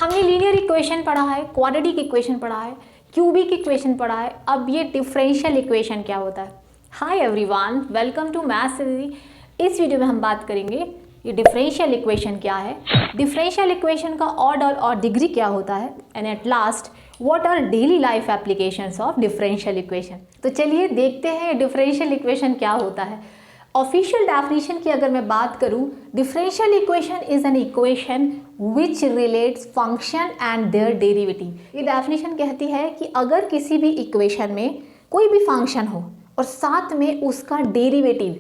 हमने linear equation पढ़ा है, क्वाड्रेटिक इक्वेशन पढ़ा है, क्यूबिक इक्वेशन पढ़ा है, अब ये डिफरेंशियल इक्वेशन क्या होता है। Hi everyone, welcome to maths Didi. इस वीडियो में हम बात करेंगे ये डिफरेंशियल इक्वेशन क्या है, डिफरेंशियल इक्वेशन का ऑर्डर और डिग्री क्या होता है, and at last what are daily life applications of differential equation. तो चलिए देखते हैं डिफरेंशियल इक्वेशन क्या होता है। ऑफिशियल डेफिनेशन की अगर मैं बात करूं, differential equation is an equation which relates function and their derivative. ये डेफिनेशन कहती है कि अगर किसी भी इक्वेशन में कोई भी फंक्शन हो और साथ में उसका डेरिवेटिव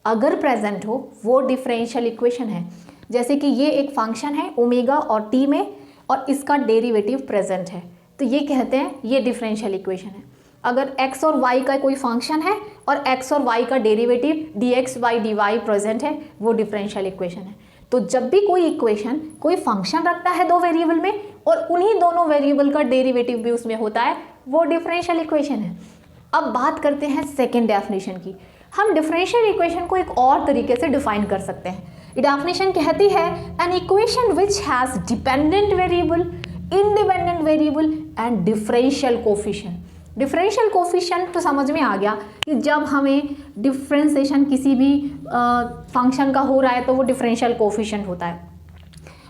अगर प्रेजेंट हो, वो डिफरेंशियल इक्वेशन है। जैसे कि ये एक फंक्शन है ओमेगा और टी में और इसका डेरिवेटिव प्रेजेंट है, तो ये कहते हैं ये डिफरेंशियल इक्वेशन है। अगर x और y का कोई फंक्शन है और x और y का derivative dx by dy present है, वो डिफरेंशियल इक्वेशन है। तो जब भी कोई इक्वेशन कोई फंक्शन रखता है दो वेरिएबल में और उन्हीं दोनों वेरिएबल का डेरिवेटिव भी उसमें होता है, वो डिफरेंशियल इक्वेशन है। अब बात करते हैं सेकेंड डेफिनेशन की। हम डिफरेंशियल इक्वेशन को एक और तरीके से डिफाइन कर सकते हैं। ये डेफिनेशन कहती है N equation which has dependent variable, independent variable and differential coefficient. Differential coefficient तो समझ में आ गया कि जब हमें डिफ्रेंसिएशन किसी भी फंक्शन का हो रहा है तो वो डिफरेंशियल कोफिशिएंट होता है।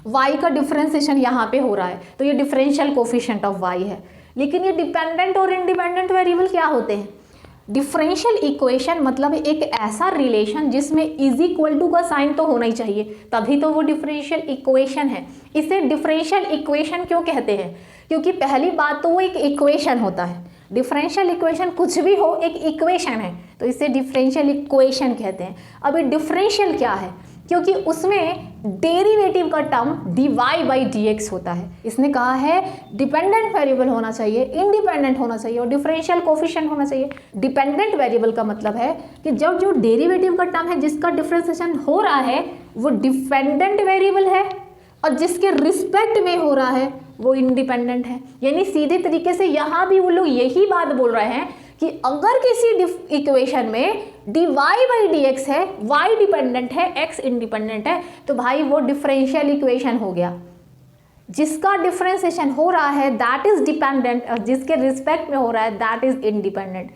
y का डिफरेंसिएशन यहाँ पे हो रहा है तो ये डिफरेंशियल कोफिशिएंट ऑफ y है। लेकिन ये डिपेंडेंट और इंडिपेंडेंट वेरिएबल क्या होते हैं? डिफरेंशियल इक्वेशन मतलब एक ऐसा रिलेशन जिसमें इज इक्वल टू का साइन तो होना ही चाहिए, तभी तो वो डिफरेंशियल इक्वेशन है। इसे डिफरेंशियल इक्वेशन क्यों कहते हैं? क्योंकि पहली बात तो वो एक इक्वेशन होता है। डिफरेंशियल इक्वेशन कुछ भी हो, एक इक्वेशन है, तो इसे डिफरेंशियल इक्वेशन कहते हैं। अब ये डिफरेंशियल क्या है? क्योंकि उसमें डेरिवेटिव का टर्म dy बाई dx होता है। इसने कहा है डिपेंडेंट वेरिएबल होना चाहिए, इंडिपेंडेंट होना चाहिए और डिफरेंशियल कोफिशिएंट होना चाहिए। डिपेंडेंट वेरिएबल का मतलब है कि जब जो डेरिवेटिव का टर्म है जिसका डिफरेंशिएशन हो रहा है वो डिपेंडेंट वेरिएबल है और जिसके रिस्पेक्ट में हो रहा है वो इंडिपेंडेंट है। यानी सीधे तरीके से यहाँ भी वो लोग यही बात बोल रहे हैं कि अगर किसी इक्वेशन में dy बाई dx है, y डिपेंडेंट है, x इंडिपेंडेंट है, तो भाई वो डिफरेंशियल इक्वेशन हो गया। जिसका डिफरेंशिएशन हो रहा है दैट इज डिपेंडेंट और जिसके रिस्पेक्ट में हो रहा है दैट इज इंडिपेंडेंट।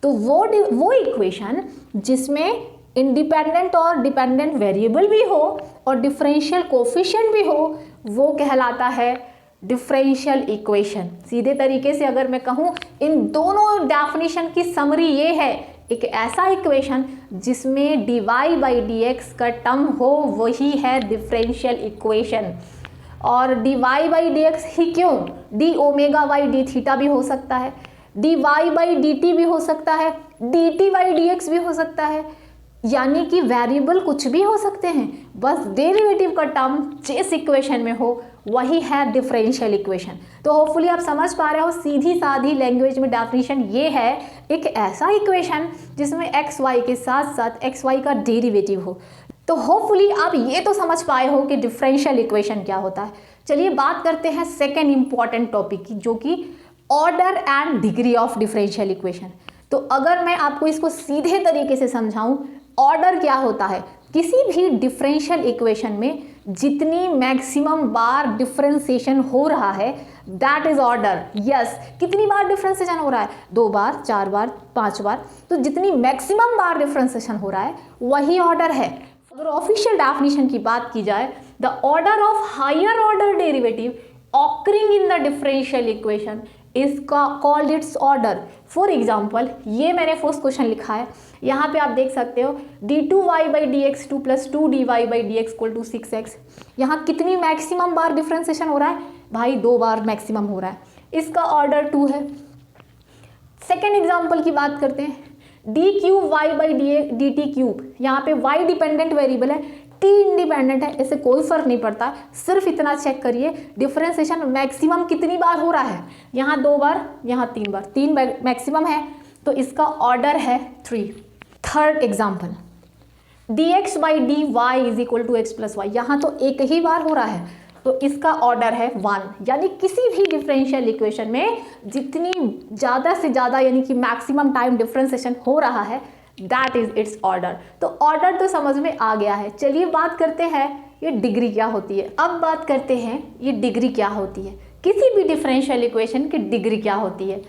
तो वो इक्वेशन जिसमें इंडिपेंडेंट और डिपेंडेंट वेरिएबल भी हो और डिफरेंशियल कोफिशिएंट भी हो, वो कहलाता है डिफरेंशियल इक्वेशन। सीधे तरीके से अगर मैं कहूँ, इन दोनों डेफिनेशन की समरी ये है, एक ऐसा इक्वेशन जिसमें dy बाई dx का टर्म हो वही है डिफरेंशियल इक्वेशन। और dy बाई dx ही क्यों, d omega by D theta भी हो सकता है, dy बाई dt भी हो सकता है, dt बाई dx भी हो सकता है, यानी कि वेरिएबल कुछ भी हो सकते हैं, बस डेरिवेटिव का टर्म जिस इक्वेशन में हो वही है डिफरेंशियल इक्वेशन। तो होपफुली आप समझ पा रहे हो, सीधी साधी लैंग्वेज में डेफिनेशन ये है, एक ऐसा इक्वेशन जिसमें एक्स वाई के साथ साथ एक्स वाई का डेरिवेटिव हो। तो होपफुली आप ये तो समझ पाए हो कि डिफरेंशियल इक्वेशन क्या होता है। चलिए बात करते हैं सेकेंड इंपॉर्टेंट टॉपिक की, जो कि order and degree of differential equation. तो अगर मैं आपको इसको सीधे तरीके से समझाऊं, ऑर्डर क्या होता है? किसी भी डिफरेंशियल इक्वेशन में जितनी मैक्सिमम बार डिफरेंशिएशन हो रहा है दैट इज ऑर्डर। यस, कितनी बार डिफरेंशिएशन हो रहा है? 2 बार, 4 बार, 5 बार। तो जितनी मैक्सिमम बार डिफरेंशिएशन हो रहा है वही ऑर्डर है। अगर ऑफिशियल डेफिनेशन की बात की जाए, the order of higher order derivative occurring in the differential equation is called its order. For example, ये मैंने फर्स्ट क्वेश्चन लिखा है, यहाँ पे आप देख सकते हो d2y by dx 2 plus 2dy by dx equal to 6x। यहाँ कितनी मैक्सिमम बार डिफरेंशिएशन हो रहा है? भाई 2 बार मैक्सिमम हो रहा है, इसका ऑर्डर 2 है। सेकेंड एग्जाम्पल की बात करते हैं, d cube y by D T cube. यहाँ पे y डिपेंडेंट वेरिएबल है, t इंडिपेंडेंट है, इससे कोई फर्क नहीं पड़ता। सिर्फ इतना चेक करिए डिफरेंशिएशन मैक्सिमम कितनी बार हो रहा है। यहाँ 2 बार, यहाँ 3 बार, 3 मैक्सिमम है, तो इसका ऑर्डर है 3। Third example, dx by d y is equal to x plus y. यहाँ तो एक ही बार हो रहा है, तो इसका ऑर्डर है 1। यानी किसी भी डिफरेंशियल इक्वेशन में जितनी ज़्यादा से ज़्यादा यानी कि मैक्सिमम टाइम डिफरेंशिएशन हो रहा है दैट इज इट्स ऑर्डर। तो ऑर्डर तो समझ में आ गया है। चलिए बात करते हैं ये डिग्री क्या होती है। अब बात करते हैं ये डिग्री क्या होती है, किसी भी डिफरेंशियल इक्वेशन की डिग्री क्या होती है।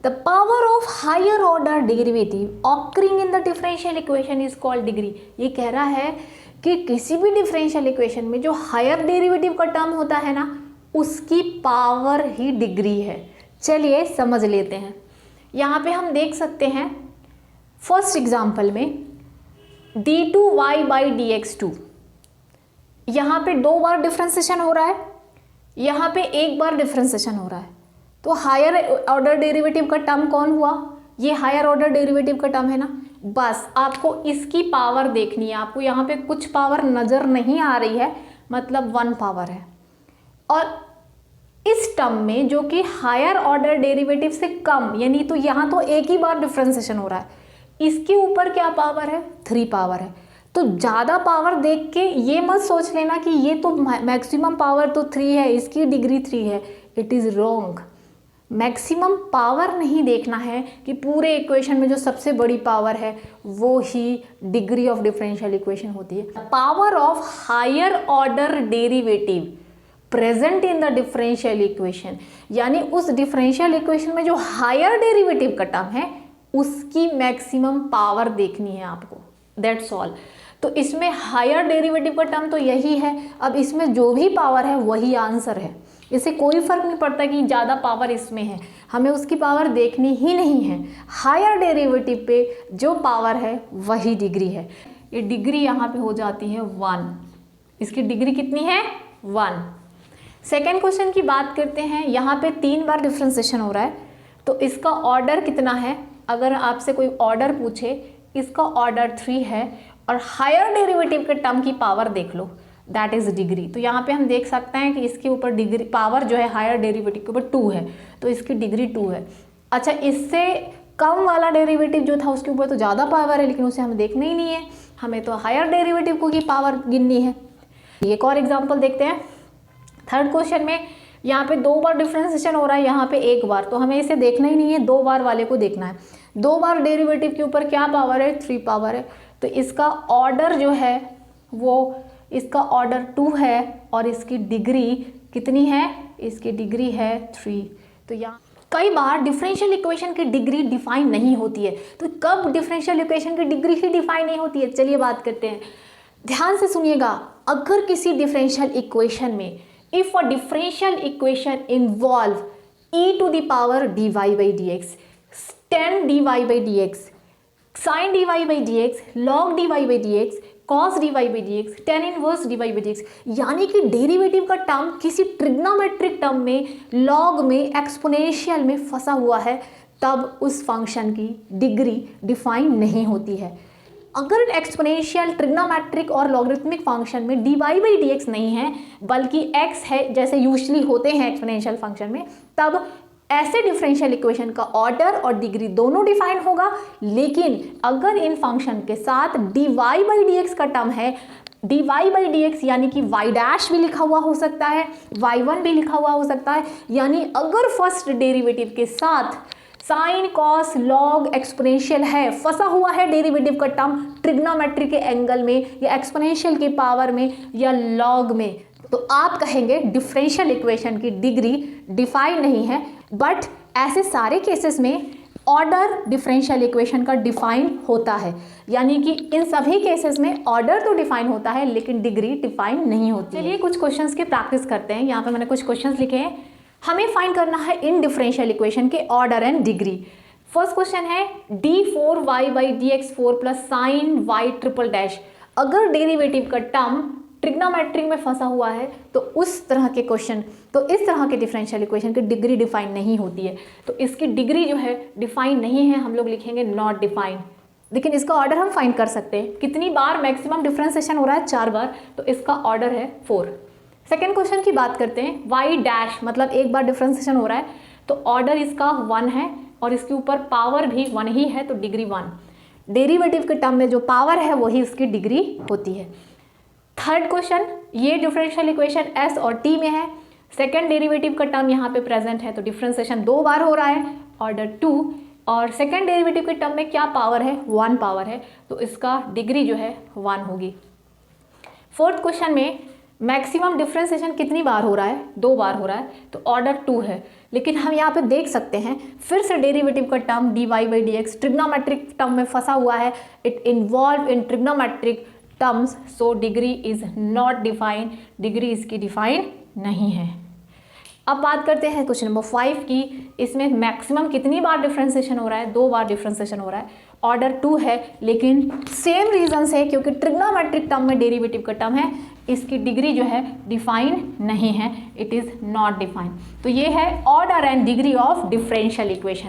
The power of higher order derivative occurring in the differential equation is called degree. ये कह रहा है कि किसी भी डिफरेंशियल इक्वेशन में जो हायर डेरिवेटिव का टर्म होता है ना, उसकी पावर ही डिग्री है। चलिए समझ लेते हैं। यहाँ पे हम देख सकते हैं फर्स्ट एग्जाम्पल में d2y/dx2, यहाँ पे 2 बार डिफ्रेंसिएशन हो रहा है, यहाँ पे 1 बार डिफ्रेंसिएशन हो रहा है। तो हायर ऑर्डर डेरिवेटिव का टर्म कौन हुआ, ये हायर ऑर्डर डेरिवेटिव का टर्म है ना। बस आपको इसकी पावर देखनी है, आपको यहाँ पे कुछ पावर नज़र नहीं आ रही है, मतलब 1 पावर है। और इस टर्म में जो कि हायर ऑर्डर डेरिवेटिव से कम, यानी तो यहाँ तो 1 ही बार डिफ्रेंसिएशन हो रहा है, इसके ऊपर क्या पावर है, 3 पावर है। तो ज़्यादा पावर देख के ये मत सोच लेना कि ये तो मैक्सिमम पावर तो 3 है, इसकी डिग्री 3 है। It is wrong. Maximum power नहीं देखना है कि पूरे इक्वेशन में जो सबसे बड़ी पावर है वो ही डिग्री ऑफ डिफरेंशियल इक्वेशन होती है। Power of higher order derivative present in the differential equation, यानी उस डिफरेंशियल इक्वेशन में जो हायर डेरिवेटिव का टर्म है उसकी मैक्सिमम पावर देखनी है आपको, दैट्स ऑल। तो इसमें हायर डेरिवेटिव का टर्म तो यही है, अब इसमें जो भी पावर है वही आंसर है। इससे कोई फर्क नहीं पड़ता कि ज़्यादा पावर इसमें है, हमें उसकी पावर देखनी ही नहीं है। हायर डेरिवेटिव पे जो पावर है वही डिग्री है। ये डिग्री यहाँ पे हो जाती है 1, इसकी डिग्री कितनी है, 1। सेकेंड क्वेश्चन की बात करते हैं। यहाँ पे 3 बार डिफ्रेंसिएशन हो रहा है, तो इसका ऑर्डर कितना है। अगर आपसे कोई ऑर्डर पूछे, इसका ऑर्डर 3 है और हायर डेरिवेटिव के टर्म की पावर देख लो, दैट इज़ डिग्री। तो यहाँ पे हम देख सकते हैं कि इसके ऊपर डिग्री पावर जो है हायर डेरिवेटिव के ऊपर 2 है, तो इसकी डिग्री 2 है। अच्छा, इससे कम वाला डेरिवेटिव जो था उसके ऊपर तो ज़्यादा पावर है, लेकिन उसे हमें देखना ही नहीं है, हमें तो हायर डेरिवेटिव को की पावर गिननी है। एक और एग्जाम्पल देखते हैं। थर्ड क्वेश्चन में यहाँ पे 2 बार डिफ्रेंसिएशन हो रहा है, यहाँ पे 1 बार, तो हमें इसे देखना ही नहीं है, 2 बार वाले को देखना है। 2 बार डेरिवेटिव के ऊपर क्या पावर है, 3 पावर है। तो इसका ऑर्डर जो है वो, इसका ऑर्डर 2 है और इसकी डिग्री कितनी है, इसकी डिग्री है 3। तो यहाँ कई बार डिफरेंशियल इक्वेशन की डिग्री डिफाइन नहीं होती है। तो कब डिफरेंशियल इक्वेशन की डिग्री ही डिफाइन नहीं होती है, चलिए बात करते हैं। ध्यान से सुनिएगा। अगर किसी डिफरेंशियल इक्वेशन में if a differential equation involve e to the power dy/dx, tan dy/dx, sin dy/dx, log dy/dx, cos dy/dx, tan inverse dy/dx, यानी कि डेरिवेटिव का टर्म किसी ट्रिग्नोमेट्रिक टर्म में, लॉग में, एक्सपोनेंशियल में फंसा हुआ है, तब उस फंक्शन की डिग्री डिफाइन नहीं होती है। अगर एक्सपोनेंशियल, ट्रिग्नोमेट्रिक और लॉगरिथमिक फंक्शन में dy/dx नहीं है बल्कि x है, जैसे यूजुअली होते हैं एक्सपोनेंशियल फंक्शन में, तब ऐसे डिफरेंशियल इक्वेशन का ऑर्डर और डिग्री दोनों डिफाइन होगा। लेकिन अगर इन फंक्शन के साथ dy/dx का टर्म है, dy/dx यानी कि y डैश भी लिखा हुआ हो सकता है, y1 भी लिखा हुआ हो सकता है, यानी अगर फर्स्ट डेरिवेटिव के साथ साइन, कॉस, लॉग, एक्सपोनेंशियल है, फंसा हुआ है डेरिवेटिव का टर्म ट्रिग्नोमेट्री के एंगल में या एक्सपोनेंशियल की पावर में या लॉग में, तो आप कहेंगे डिफरेंशियल इक्वेशन की डिग्री डिफाइन नहीं है। बट ऐसे सारे केसेस में ऑर्डर डिफरेंशियल इक्वेशन का डिफाइन होता है, यानी कि इन सभी केसेस में ऑर्डर तो डिफाइन होता है लेकिन डिग्री डिफाइन नहीं होती। चलिए कुछ क्वेश्चंस की प्रैक्टिस करते हैं। यहाँ पे मैंने कुछ क्वेश्चंस लिखे हैं, हमें फाइंड करना है इन डिफरेंशियल इक्वेशन के order and degree. First question है d4y/dx4 plus sign y triple dash. अगर डेरिवेटिव का टर्म ट्रिग्नोमेट्री में फंसा हुआ है तो उस तरह के क्वेश्चन, तो इस तरह के डिफरेंशियल इक्वेशन की डिग्री डिफाइन नहीं होती है। तो इसकी डिग्री जो है डिफाइन नहीं है, हम लोग लिखेंगे नॉट डिफाइन। लेकिन इसका ऑर्डर हम फाइंड कर सकते हैं। कितनी बार मैक्सिमम डिफरेंशिएशन हो रहा है, 4 बार, तो इसका ऑर्डर है 4। सेकेंड क्वेश्चन की बात करते हैं। y डैश मतलब 1 बार डिफरेंशिएशन हो रहा है, तो ऑर्डर इसका 1 है और इसके ऊपर पावर भी 1 ही है, तो डिग्री 1। डेरिवेटिव के टर्म में जो पावर है वही इसकी डिग्री होती है। थर्ड क्वेश्चन, ये डिफरेंशियल इक्वेशन s और t में है, सेकेंड डेरिवेटिव का टर्म यहाँ पे प्रेजेंट है, तो डिफरेंशिएशन 2 बार हो रहा है, ऑर्डर 2, और सेकेंड डेरिवेटिव के टर्म में क्या पावर है, 1 पावर है, तो इसका डिग्री जो है 1 होगी। फोर्थ क्वेश्चन में मैक्सिमम डिफ्रेंसिएशन कितनी बार हो रहा है, 2 बार हो रहा है, तो ऑर्डर 2 है। लेकिन हम यहाँ पे देख सकते हैं फिर से डेरिवेटिव का term dy by D x trigonometric term में फंसा हुआ है, it involve in trigonometric terms, so degree is not defined, degree इसकी डिफाइन नहीं है। अब बात करते हैं क्वेश्चन नंबर 5 की। इसमें मैक्सिमम कितनी बार डिफ्रेंसिएशन हो रहा है, 2 बार डिफ्रेंसिएशन हो रहा है, ऑर्डर 2 है, लेकिन सेम रीजन से, क्योंकि ट्रिग्नोमेट्रिक टर्म में डेरिवेटिव का टर्म है, इसकी डिग्री जो है डिफाइन नहीं है, इट इज़ नॉट डिफाइन। तो ये है order and degree of differential equation.